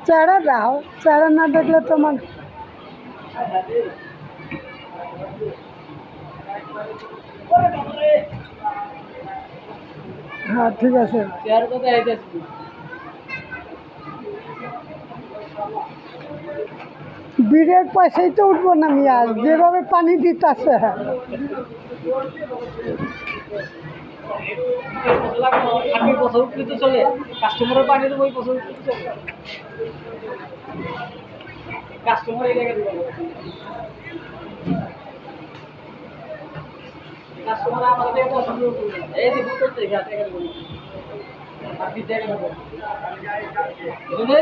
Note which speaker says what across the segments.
Speaker 1: চেহারা দাও, চেহারা না দেখলে তোমার হ্যাঁ ঠিক আছে। বীরের পয়সাই তো উঠবো না মিয়া, যেভাবে পানি দিতেছে।
Speaker 2: চলে কাস্টমারের পানি তো ওই বছর চলে কাস্টমার এই জায়গায় কাস্টমার আমাদের পছন্দ এই যে বুক করতে গেছে আপনি দেখেন বুঝলে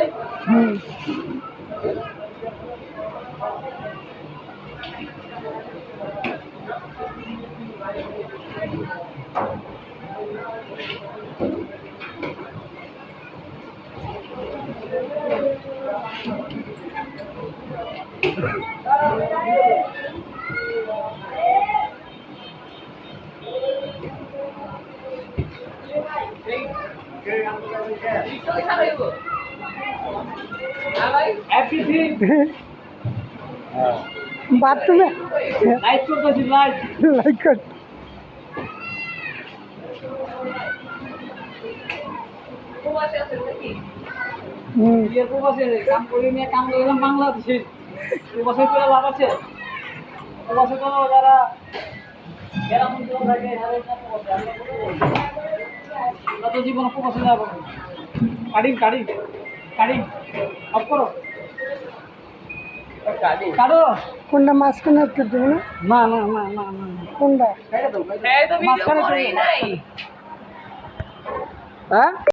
Speaker 1: বাথরুমে
Speaker 2: লাইক করতেছি লাইক
Speaker 1: লাইক কর।
Speaker 2: কাম করে নিয়ে কাম করলাম বাংলাদেশে প্রবাসে করে লাভ আছে প্রবাসে তো যারা গ্রাম অঞ্চল থাকে আমরা তো জীবনে প্রবাসে যাবো কাটিং কাটিং কাটিং অফ করো কাটো
Speaker 1: কোনটা মাঝখানে একটু দেবো না?
Speaker 2: না না না না না
Speaker 1: কোনটা?
Speaker 2: মাঝখানে হ্যাঁ